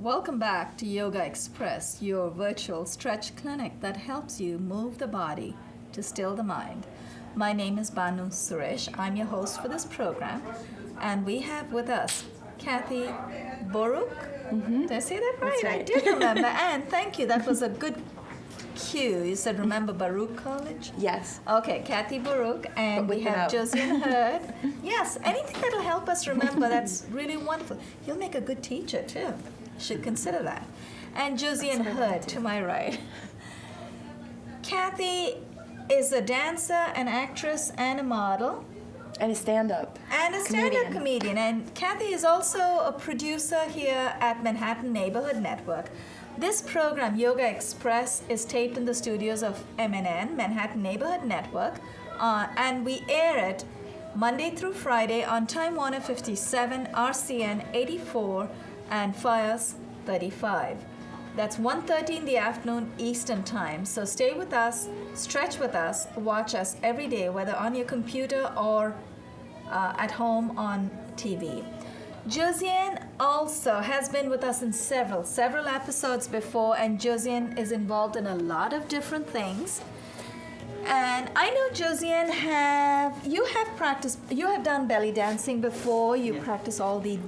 Welcome back to Yogaxpress, your virtual stretch clinic that helps you move the body to still the mind. My name is Banu Suresh. I'm your host for this program, and we have with us Kathy Boric. Did I say that right? That's right. I did remember. And thank you. That was a good cue. You said remember Baruch College? Yes. Okay, Kathy Boric, and we have Josiane Hurd. Yes, anything that'll help us remember, that's really wonderful. You'll make a good teacher, too. Should consider that. And Josiane Hurd to my right. Kathy is a dancer, an actress, and a model. And a stand-up. And a stand-up comedian. And Kathy is also a producer here at Manhattan Neighborhood Network. This program, Yogaxpress, is taped in the studios of MNN, Manhattan Neighborhood Network, and we air it Monday through Friday on Time Warner 57, RCN 84, and Fios 35. That's 1:30 in the afternoon Eastern Time. So stay with us, stretch with us, watch us every day, whether on your computer or at home on TV. Josiane also has been with us in several episodes before, and Josiane is involved in a lot of different things. And I know, Josiane, you have done belly dancing before. You practice all the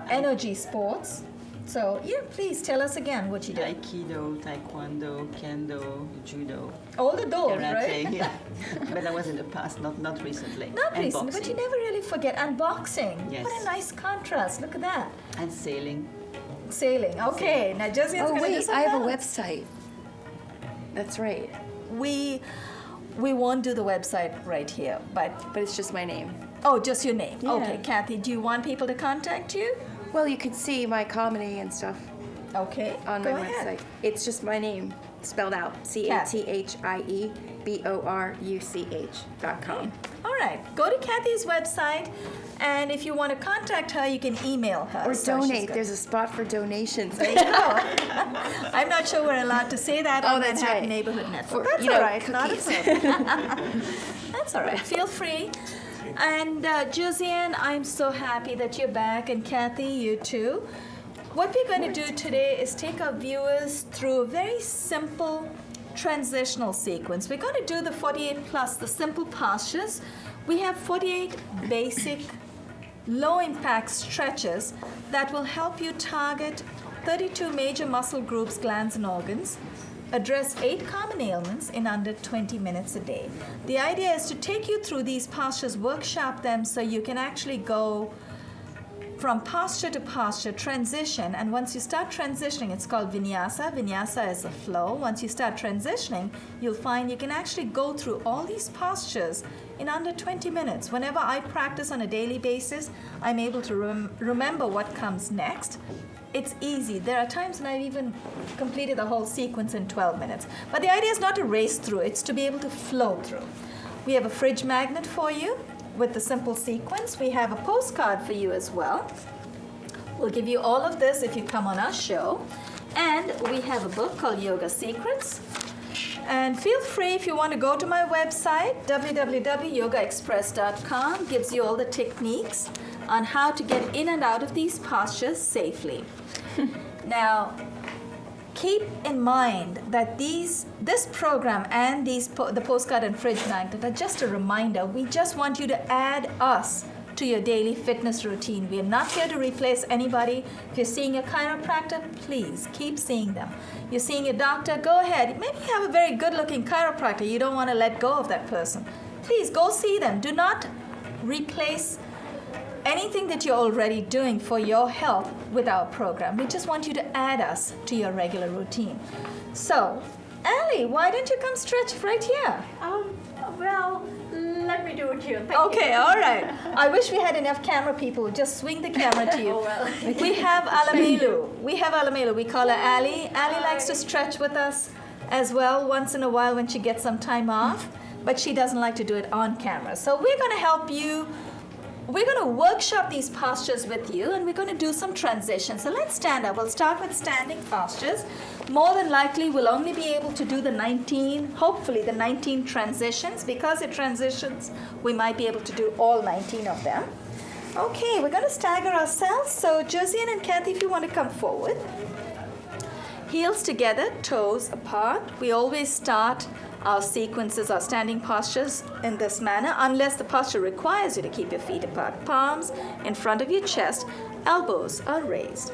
energy sports. So, please tell us again what you do. Aikido, Taekwondo, Kendo, Judo. All the those, Karate, right? Yeah. But that was in the past, not recently. Not and recently, but you never really forget. And boxing. Yes. What a nice contrast. Look at that. And sailing. Sailing. Okay. Now, Josiane's going to do something I have a else. website. That's right. We won't do the website right here, but it's just my name. Oh, just your name. Yeah. Okay, Kathy, do you want people to contact you? Well, you could see my comedy and stuff Okay. on go my ahead. website. It's just my name spelled out. CATHIEBORUCH.com. All right. Go to Kathy's website, and if you want to contact her, you can email her. Or So she's donate. good. There's a spot for donations. I'm not sure we're allowed to say that on that's Manhattan right. Neighborhood Network. For, That's all right. cookies. Not a problem. That's all right. Feel free. And Josiane, I'm so happy that you're back, and Kathy, you too. What we're going to do today is take our viewers through a very simple transitional sequence. We're going to do the 48 plus, the simple postures. We have 48 basic low-impact stretches that will help you target 32 major muscle groups, glands, and organs, address 8 common ailments in under 20 minutes a day. The idea is to take you through these postures, workshop them so you can actually go from posture to posture, transition, and once you start transitioning, it's called vinyasa. Vinyasa is a flow. Once you start transitioning, you'll find you can actually go through all these postures in under 20 minutes. Whenever I practice on a daily basis, I'm able to remember what comes next. It's easy. There are times when I've even completed the whole sequence in 12 minutes. But the idea is not to race through, it's to be able to flow through. We have a fridge magnet for you with the simple sequence. We have a postcard for you as well. We'll give you all of this if you come on our show. And we have a book called Yoga Secrets. And feel free if you want to go to my website, www.yogaxpress.com, gives you all the techniques on how to get in and out of these postures safely. Now, keep in mind that this program and the postcard and fridge magnet are just a reminder. We just want you to add us to your daily fitness routine. We are not here to replace anybody. If you're seeing a chiropractor, please keep seeing them. You're seeing a doctor, go ahead. Maybe you have a very good-looking chiropractor. You don't want to let go of that person. Please go see them. Do not replace anything that you're already doing for your health with our program. We just want you to add us to your regular routine. So, Allie, why don't you come stretch right here? Well, let me do it here. Thank Okay, you. all right. I wish we had enough camera people. Just swing the camera to you. Oh, well. We have Alamelu. We call her Allie. Allie likes to stretch with us as well once in a while when she gets some time off, but she doesn't like to do it on camera. So we're going to help you. We're going to workshop these postures with you, and we're going to do some transitions. So let's stand up. We'll start with standing postures. More than likely, we'll only be able to do hopefully the 19 transitions. Because it transitions, we might be able to do all 19 of them. Okay, we're going to stagger ourselves. So Josiane and Kathy, if you want to come forward. Heels together, toes apart. We always start our sequences, our standing postures in this manner, unless the posture requires you to keep your feet apart. Palms in front of your chest, elbows are raised.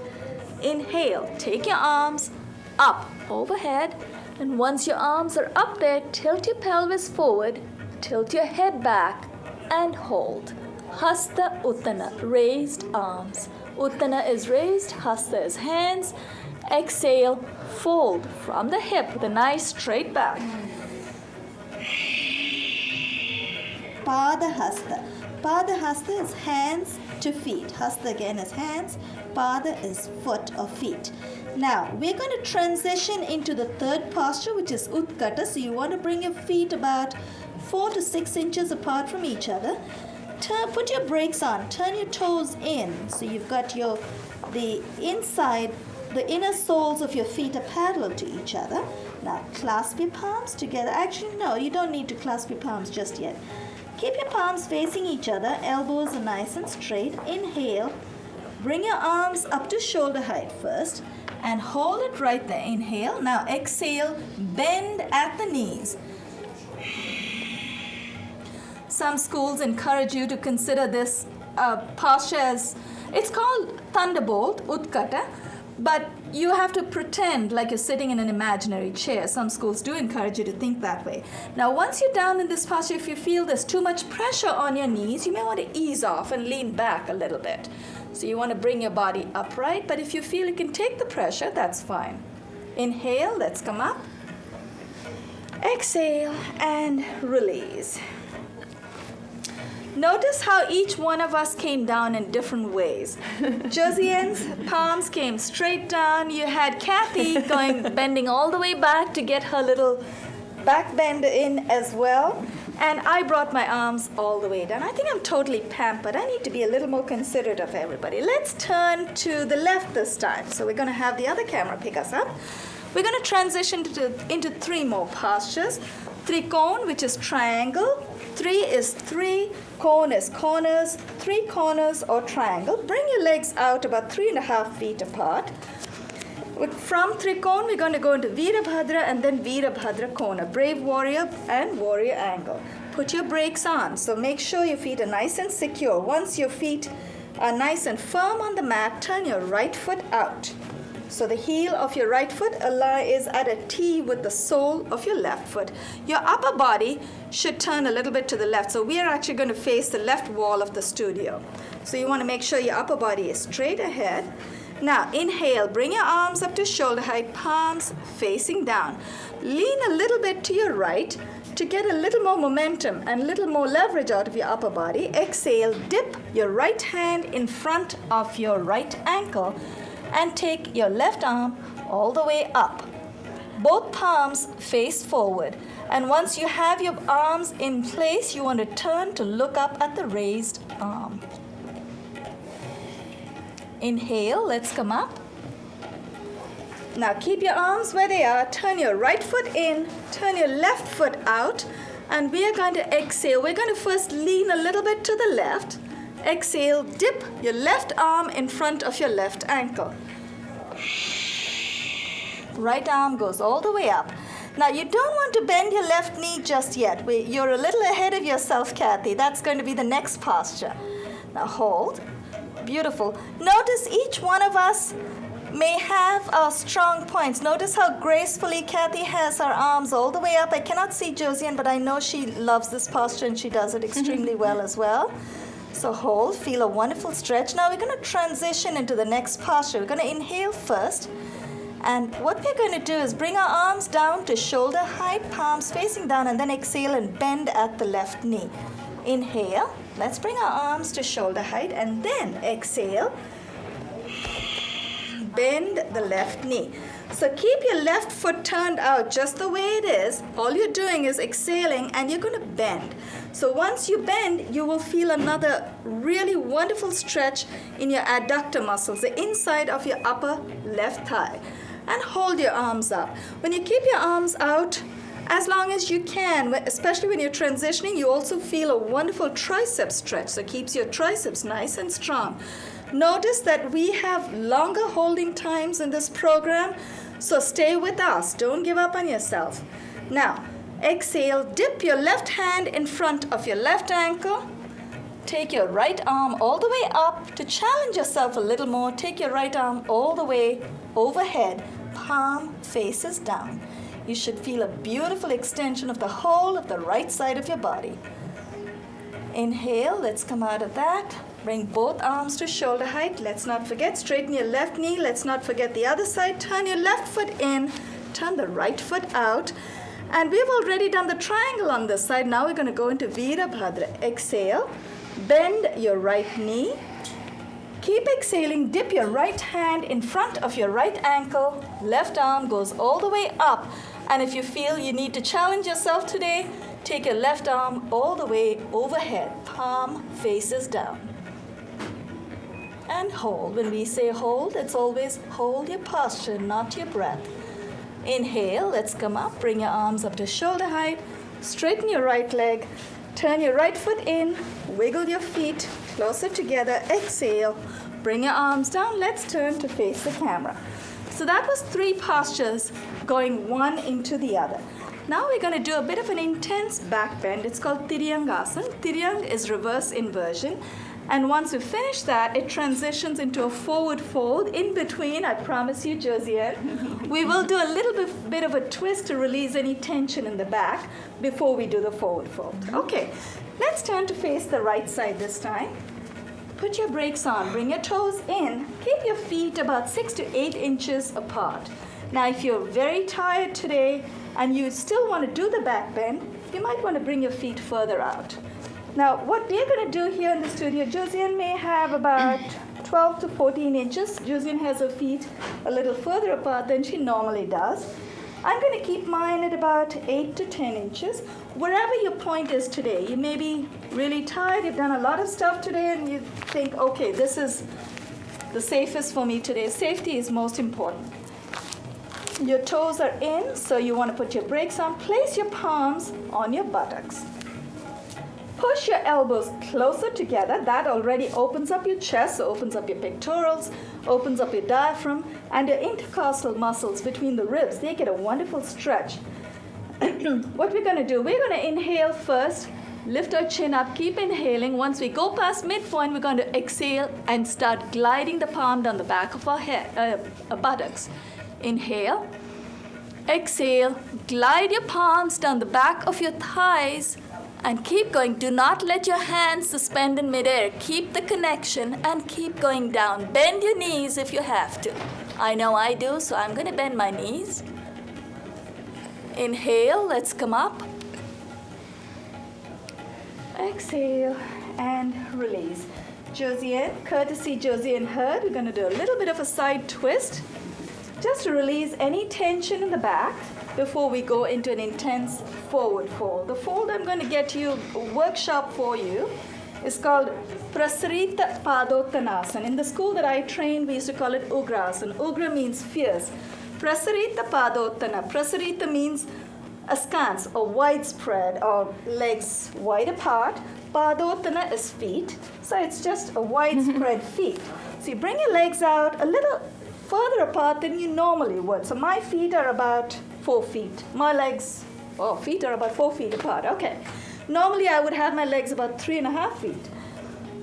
Inhale, take your arms up overhead, and once your arms are up there, tilt your pelvis forward, tilt your head back, and hold. Hasta Uttana, raised arms. Uttana is raised, Hasta is hands. Exhale, fold from the hip with a nice straight back. Pada Hasta. Pada Hasta is hands to feet. Hasta again is hands. Pada is foot or feet. Now, we're going to transition into the third posture, which is Utkata. So you want to bring your feet about 4 to 6 inches apart from each other. Put your brakes on. Turn your toes in. So you've got the inner soles of your feet are parallel to each other. Now, clasp your palms together. Actually, no, you don't need to clasp your palms just yet. Keep your palms facing each other. Elbows are nice and straight. Inhale. Bring your arms up to shoulder height first and hold it right there. Inhale. Now exhale. Bend at the knees. Some schools encourage you to consider this posture as, it's called Thunderbolt, Utkata, but you have to pretend like you're sitting in an imaginary chair. Some schools do encourage you to think that way. Now, once you're down in this posture, if you feel there's too much pressure on your knees, you may want to ease off and lean back a little bit. So you want to bring your body upright, but if you feel you can take the pressure, that's fine. Inhale, let's come up. Exhale and release. Notice how each one of us came down in different ways. Josiane's palms came straight down. You had Kathy bending all the way back to get her little back bend in as well. And I brought my arms all the way down. I think I'm totally pampered. I need to be a little more considerate of everybody. Let's turn to the left this time. So we're going to have the other camera pick us up. We're going to transition into 3 more postures. Trikon, which is triangle. 3 is 3. Cone is corners. 3 corners or triangle. Bring your legs out about 3.5 feet apart. From Trikon, we're going to go into Virabhadra and then Virabhadra Kona. Brave warrior and warrior angle. Put your brakes on. So make sure your feet are nice and secure. Once your feet are nice and firm on the mat, turn your right foot out. So the heel of your right foot is at a T with the sole of your left foot. Your upper body should turn a little bit to the left. So we are actually going to face the left wall of the studio. So you want to make sure your upper body is straight ahead. Now inhale, bring your arms up to shoulder height, palms facing down. Lean a little bit to your right to get a little more momentum and a little more leverage out of your upper body. Exhale, dip your right hand in front of your right ankle and take your left arm all the way up. Both palms face forward. And once you have your arms in place, you want to turn to look up at the raised arm. Inhale, let's come up. Now keep your arms where they are. Turn your right foot in, turn your left foot out, and we are going to exhale. We're going to first lean a little bit to the left. Exhale, dip your left arm in front of your left ankle. Right arm goes all the way up. Now you don't want to bend your left knee just yet. You're a little ahead of yourself, Kathy. That's going to be the next posture. Now hold. Beautiful. Notice each one of us may have our strong points. Notice how gracefully Kathy has her arms all the way up. I cannot see Josiane, but I know she loves this posture and she does it extremely well as well. So hold, feel a wonderful stretch. Now we're going to transition into the next posture. We're going to inhale first. And what we're going to do is bring our arms down to shoulder height, palms facing down, and then exhale and bend at the left knee. Inhale. Let's bring our arms to shoulder height, and then exhale. Bend the left knee. So keep your left foot turned out just the way it is. All you're doing is exhaling, and you're going to bend. So once you bend, you will feel another really wonderful stretch in your adductor muscles, the inside of your upper left thigh. And hold your arms up. When you keep your arms out as long as you can, especially when you're transitioning, you also feel a wonderful tricep stretch. So it keeps your triceps nice and strong. Notice that we have longer holding times in this program, so stay with us. Don't give up on yourself. Now, exhale, dip your left hand in front of your left ankle. Take your right arm all the way up. To challenge yourself a little more, take your right arm all the way overhead, palm faces down. You should feel a beautiful extension of the whole of the right side of your body. Inhale, let's come out of that. Bring both arms to shoulder height. Let's not forget, straighten your left knee. Let's not forget the other side. Turn your left foot in, turn the right foot out. And we've already done the triangle on this side. Now we're going to go into Virabhadra. Exhale, bend your right knee. Keep exhaling, dip your right hand in front of your right ankle. Left arm goes all the way up. And if you feel you need to challenge yourself today, take your left arm all the way overhead, palm faces down. And hold. When we say hold, it's always hold your posture, not your breath. Inhale, let's come up, bring your arms up to shoulder height, straighten your right leg, turn your right foot in, wiggle your feet closer together, exhale, bring your arms down, let's turn to face the camera. So that was 3 postures going one into the other. Now we're going to do a bit of an intense back bend. It's called Tiryangasana. Tiryang is reverse inversion. And once we finish that, it transitions into a forward fold. In between, I promise you, Josiane, we will do a little bit of a twist to release any tension in the back before we do the forward fold. Okay, let's turn to face the right side this time. Put your brakes on, bring your toes in, keep your feet about 6 to 8 inches apart. Now, if you're very tired today and you still want to do the back bend, you might want to bring your feet further out. Now, what we're going to do here in the studio, Josiane may have about 12 to 14 inches. Josiane has her feet a little further apart than she normally does. I'm going to keep mine at about 8 to 10 inches. Wherever your point is today, you may be really tired, you've done a lot of stuff today, and you think, okay, this is the safest for me today. Safety is most important. Your toes are in, so you want to put your brakes on. Place your palms on your buttocks. Push your elbows closer together. That already opens up your chest, opens up your pectorals, opens up your diaphragm, and your intercostal muscles between the ribs. They get a wonderful stretch. What we're going to do, we're going to inhale first, lift our chin up, keep inhaling. Once we go past midpoint, we're going to exhale and start gliding the palm down the back of our buttocks. Inhale, exhale, glide your palms down the back of your thighs, and keep going. Do not let your hands suspend in midair. Keep the connection and keep going down. Bend your knees if you have to. I know I do, so I'm going to bend my knees. Inhale, let's come up. Exhale and release. Josiane, courtesy Josiane Hurd, we're going to do a little bit of a side twist just to release any tension in the back before we go into an intense forward fold. The fold I'm going to get you a workshop for you is called Prasarita Padottanasana. In the school that I trained, we used to call it Ugrasana. Ugra means fierce. Prasarita Padottana. Prasarita means askance or widespread or legs wide apart. Padottana is feet. So it's just a widespread feet. So you bring your legs out a little further apart than you normally would. So my feet are about 4 feet. My legs, feet are about 4 feet apart. Okay. Normally I would have my legs about 3.5 feet.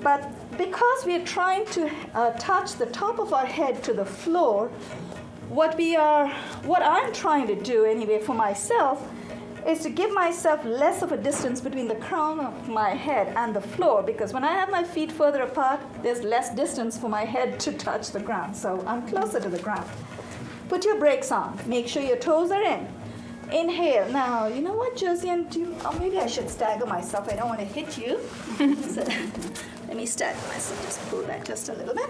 But because we are trying to touch the top of our head to the floor, what I'm trying to do anyway for myself is to give myself less of a distance between the crown of my head and the floor, because when I have my feet further apart, there's less distance for my head to touch the ground. So I'm closer to the ground. Put your brakes on. Make sure your toes are in. Inhale. Now, you know what, Josiane? Maybe I should stagger myself. I don't want to hit you. So, let me stagger myself. Just pull back just a little bit.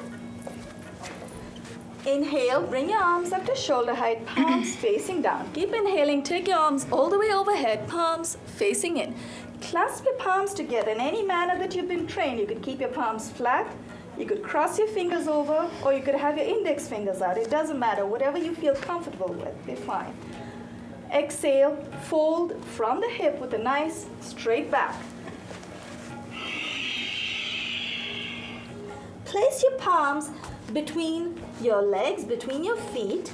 Inhale. Bring your arms up to shoulder height, palms facing down. Keep inhaling. Take your arms all the way overhead, palms facing in. Clasp your palms together in any manner that you've been trained. You could keep your palms flat. You could cross your fingers over, or you could have your index fingers out. It doesn't matter. Whatever you feel comfortable with, be fine. Exhale, fold from the hip with a nice straight back. Place your palms between your legs, between your feet.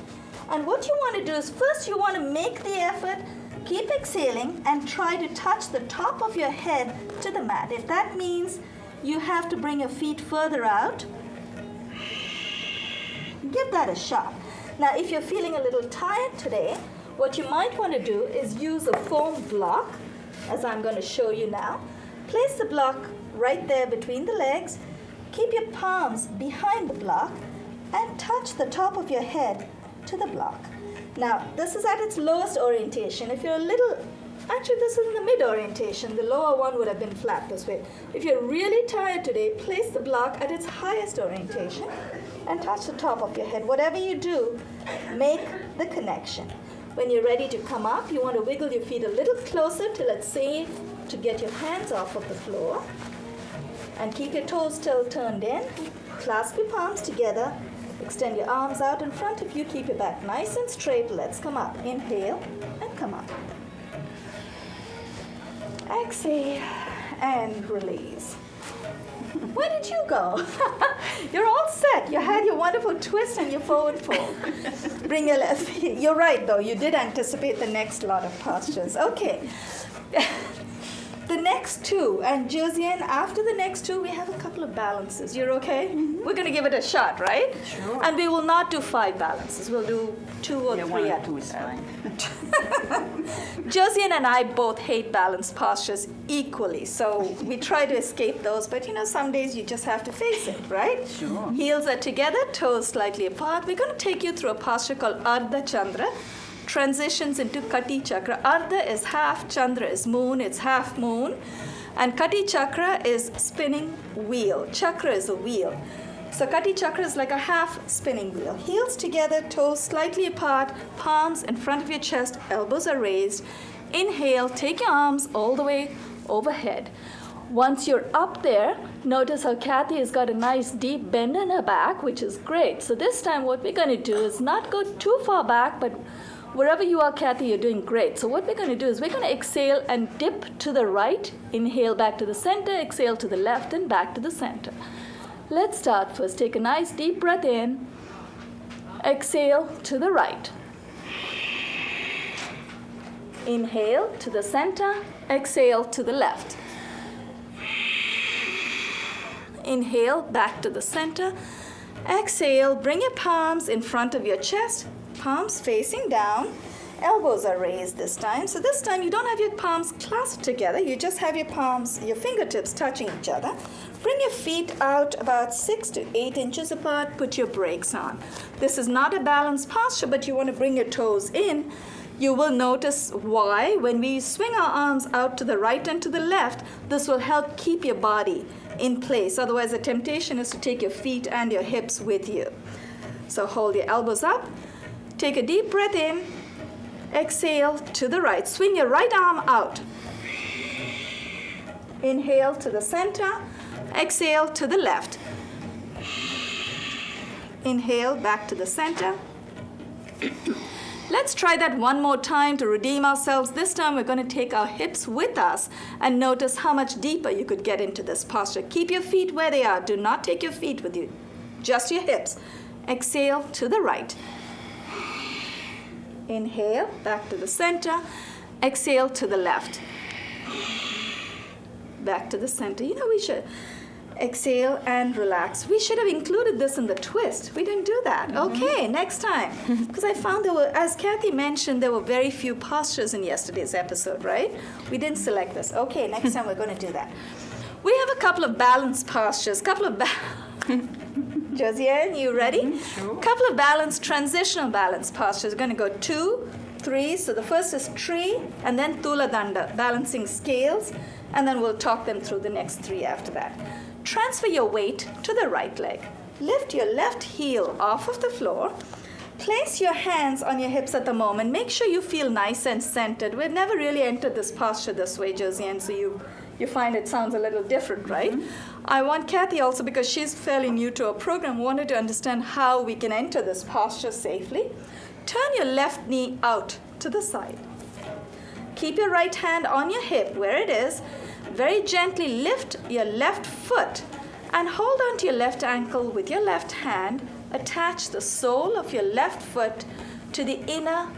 And what you want to do is first you want to make the effort, keep exhaling, and try to touch the top of your head to the mat. If that means you have to bring your feet further out, give that a shot. Now, if you're feeling a little tired today, what you might want to do is use a foam block, as I'm going to show you now. Place the block right there between the legs. Keep your palms behind the block and touch the top of your head to the block. Now, this is at its lowest orientation. If you're actually this is in the mid orientation. The lower one would have been flat this way. If you're really tired today, place the block at its highest orientation and touch the top of your head. Whatever you do, make the connection. When you're ready to come up, you want to wiggle your feet a little closer till it's safe to get your hands off of the floor. And keep your toes still turned in. Clasp your palms together. Extend your arms out in front of you. Keep your back nice and straight. Let's come up. Inhale and come up. Exhale and release. Where did you go? You're all set. You had your wonderful twist and your forward fold. Bring your left feet. You're right, though. You did anticipate the next lot of postures. Okay. The next two, and Josiane, after the next two, we have a couple of balances. You're okay? Mm-hmm. We're going to give it a shot, right? Sure. And we will not do 5 balances. We'll do 2 or 3 1 or at 2 is fine. Josiane and I both hate balanced postures equally, so we try to escape those, but some days you just have to face it, right? Sure. Heels are together, toes slightly apart. We're going to take you through a posture called Ardha Chandra. Transitions into Kati Chakra. Ardha is half, Chandra is moon, it's half moon. And Kati Chakra is spinning wheel. Chakra is a wheel. So Kati Chakra is like a half spinning wheel. Heels together, toes slightly apart, palms in front of your chest, elbows are raised. Inhale, take your arms all the way overhead. Once you're up there, notice how Kathy has got a nice deep bend in her back, which is great. So this time what we're going to do is not go too far back, but wherever you are, Kathy, you're doing great. So what we're going to do is we're going to exhale and dip to the right. Inhale back to the center, exhale to the left, and back to the center. Let's start first. Take a nice deep breath in. Exhale to the right. Inhale to the center, exhale to the left. Inhale back to the center. Exhale, bring your palms in front of your chest. Palms facing down, elbows are raised this time. So this time you don't have your palms clasped together, you just have your palms, your fingertips touching each other. Bring your feet out about 6 to 8 inches apart, put your brakes on. This is not a balanced posture, but you want to bring your toes in. You will notice why when we swing our arms out to the right and to the left, this will help keep your body in place. Otherwise the temptation is to take your feet and your hips with you. So hold your elbows up. Take a deep breath in, exhale to the right. Swing your right arm out. Inhale to the center, exhale to the left. Inhale back to the center, Let's try that one more time to redeem ourselves. This time we're going to take our hips with us and notice how much deeper you could get into this posture. Keep your feet where they are. Do not take your feet with you, just your hips. Exhale to the right. Inhale, back to the center. Exhale to the left. Back to the center. You know, we should exhale and relax. We should have included this in the twist. We didn't do that. Okay, next time. Because I found there were, as Kathy mentioned, there were very few postures in yesterday's episode, right? We didn't select this. Okay, next time we're going to do that. We have a couple of balance postures, Josiane, you ready? Sure. Couple of balance, transitional balance postures. We're going to go 2, 3. So the first is tree, and then Tula Danda, balancing scales, and then we'll talk them through the next 3 after that. Transfer your weight to the right leg. Lift your left heel off of the floor. Place your hands on your hips at the moment. Make sure you feel nice and centered. We've never really entered this posture this way, Josiane, so you find it sounds a little different, right? I want Kathy also, because she's fairly new to our program, wanted to understand how we can enter this posture safely. Turn your left knee out to the side. Keep your right hand on your hip where it is. Very gently lift your left foot and hold on to your left ankle with your left hand. Attach the sole of your left foot to the inner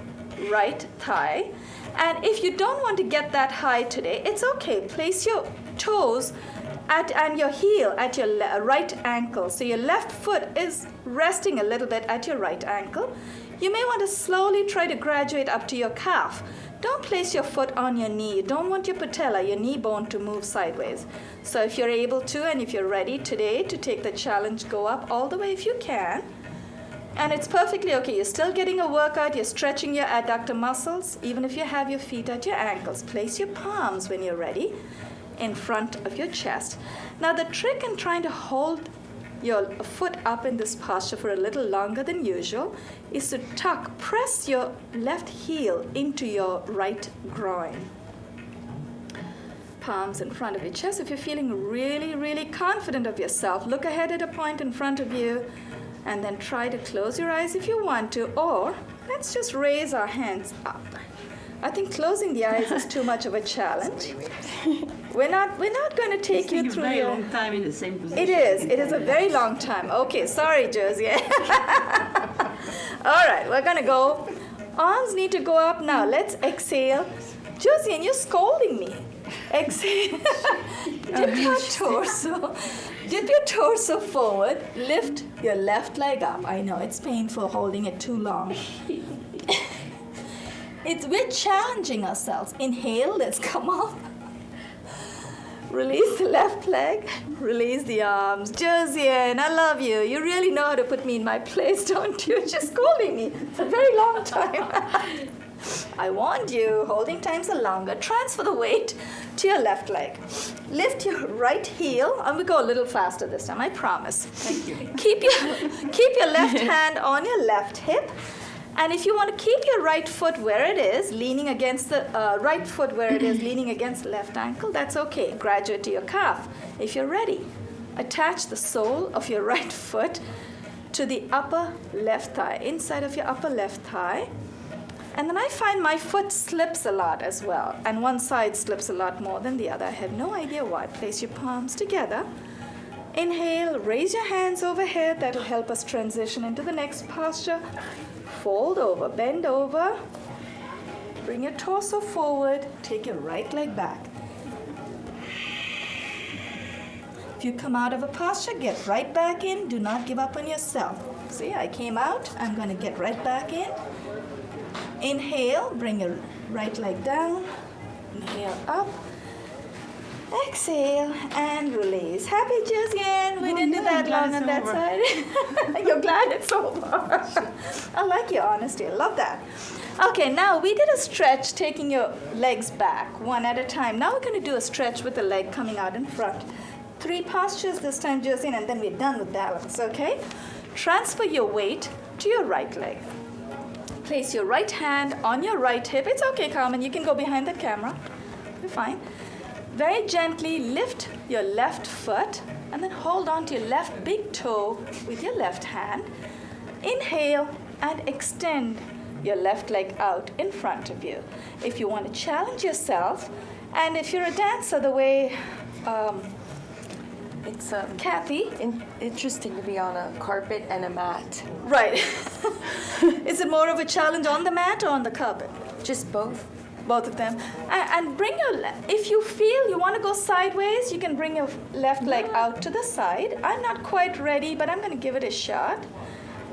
right thigh. And if you don't want to get that high today, it's okay. Place your toes and your heel at your right ankle. So your left foot is resting a little bit at your right ankle. You may want to slowly try to graduate up to your calf. Don't place your foot on your knee. You don't want your patella, your knee bone, to move sideways. So if you're able to, and if you're ready today to take the challenge, go up all the way if you can. And it's perfectly okay. You're still getting a workout. You're stretching your adductor muscles, even if you have your feet at your ankles. Place your palms when you're ready in front of your chest. Now the trick in trying to hold your foot up in this posture for a little longer than usual is to press your left heel into your right groin. Palms in front of your chest. If you're feeling really, really confident of yourself, look ahead at a point in front of you and then try to close your eyes if you want to, or let's just raise our hands up. I think closing the eyes is too much of a challenge. We're not going to take you through a very long time in the same position. It is a very long time. Okay, sorry, Josie. All right, we're going to go. Arms need to go up now. Let's exhale. Josie, and you're scolding me. Exhale. Dip your torso. Dip your torso forward. Lift your left leg up. I know it's painful holding it too long. We're challenging ourselves. Inhale, let's come up. Release the left leg, release the arms. Josiane, I love you. You really know how to put me in my place, don't you? Just scolding me. It's a very long time. I warned you, holding times are longer. Transfer the weight to your left leg. Lift your right heel, and we go a little faster this time, I promise. Thank you. Keep your left hand on your left hip. And if you want to keep your right foot where it is, leaning against the right foot where it is, leaning against the left ankle, that's okay. Graduate to your calf. If you're ready, attach the sole of your right foot to the upper left thigh, inside of your upper left thigh. And then I find my foot slips a lot as well, and one side slips a lot more than the other. I have no idea why. Place your palms together. Inhale, raise your hands overhead. That'll help us transition into the next posture. Fold over, bend over. Bring your torso forward. Take your right leg back. If you come out of a posture, get right back in. Do not give up on yourself. See, I came out. I'm going to get right back in. Inhale, bring your right leg down. Inhale up. Exhale and release. Happy, Josiane? We didn't do that long on that side. You're glad it's over. I like your honesty. I love that. Okay, now we did a stretch taking your legs back one at a time. Now we're going to do a stretch with the leg coming out in front. 3 postures this time, Josiane, and then we're done with balance, okay? Transfer your weight to your right leg. Place your right hand on your right hip. It's okay, Carmen. You can go behind the camera. You're fine. Very gently lift your left foot and then hold on to your left big toe with your left hand. Inhale, and extend your left leg out in front of you. If you want to challenge yourself, and if you're a dancer the way It's Kathy, interesting to be on a carpet and a mat. right. Is it more of a challenge on the mat or on the carpet? Just both. Both of them. And bring your, if you feel you want to go sideways, you can bring your left leg out to the side. I'm not quite ready, but I'm going to give it a shot.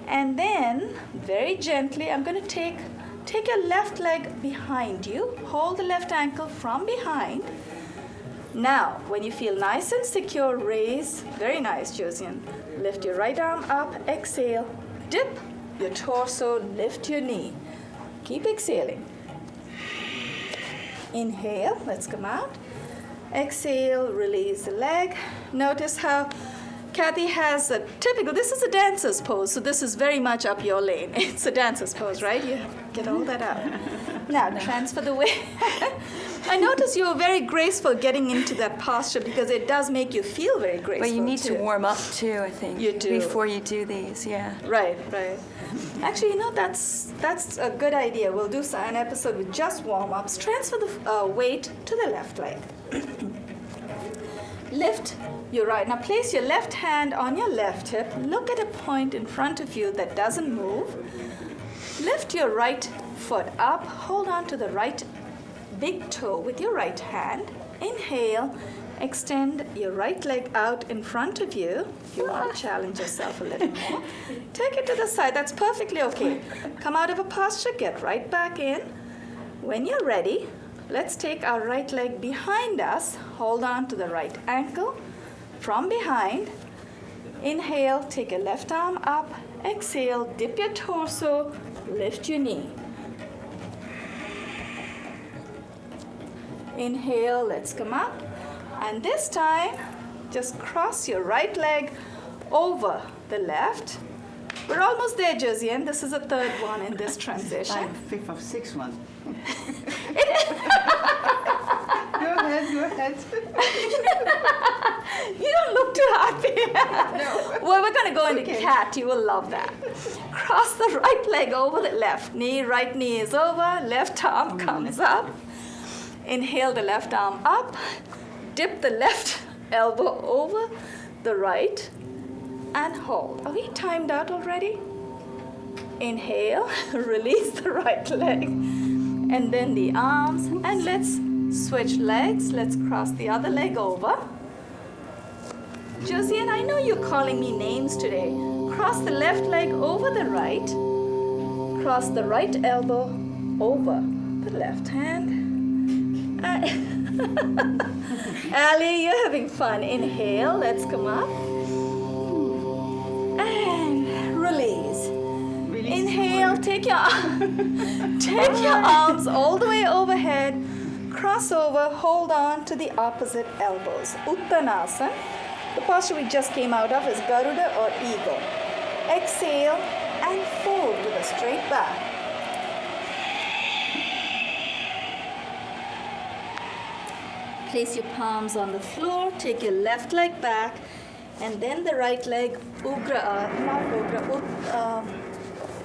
And then, very gently, I'm going to take your left leg behind you. Hold the left ankle from behind. Now, when you feel nice and secure, raise. Very nice, Josiane. Lift your right arm up, exhale. Dip your torso, lift your knee. Keep exhaling. Inhale, let's come out. Exhale, release the leg. Notice how Kathy has a typical, this is a dancer's pose, so this is very much up your lane. It's a dancer's pose, right? You get all that out. Now, transfer the weight. I notice you're very graceful getting into that posture because it does make you feel very graceful. But you need too. to warm up too, I think. You do. Before you do these, yeah. Right, right. Actually, you know, that's a good idea. We'll do an episode with just warm-ups. Transfer the weight to the left leg. Lift your right. Now place your left hand on your left hip. Look at a point in front of you that doesn't move. Lift your right foot up. Hold on to the right big toe with your right hand. Inhale. Extend your right leg out in front of you. If you want to challenge yourself a little more. Take it to the side. That's perfectly okay. Come out of a posture. Get right back in. When you're ready, let's take our right leg behind us. Hold on to the right ankle from behind. Inhale, take your left arm up. Exhale, dip your torso, lift your knee. Inhale, let's come up. And this time, just cross your right leg over the left. We're almost there, Josiane. This is the third one in this transition. I'm fifth of sixth one. Go ahead. You don't look too happy. No. Well, we're going to go into Okay. cat. You will love that. Cross the right leg over the left knee. Right knee is over. Left arm comes up. Inhale the left arm up. Dip the left elbow over the right and hold. Are we timed out already? Inhale, release the right leg and then the arms, and let's switch legs. Let's cross the other leg over. Josiane, I know you're calling me names today. Cross the left leg over the right. Cross the right elbow over the left hand. Ali, you're having fun. Inhale, let's come up. And release. Inhale, take your arms all the way overhead. Cross over, hold on to the opposite elbows. Uttanasana. The posture we just came out of is Garuda or Eagle. Exhale and fold with a straight back. Place your palms on the floor, take your left leg back, and then the right leg,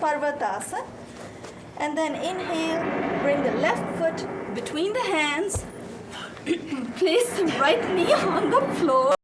Parvatasana. And then inhale, bring the left foot between the hands, place the right knee on the floor.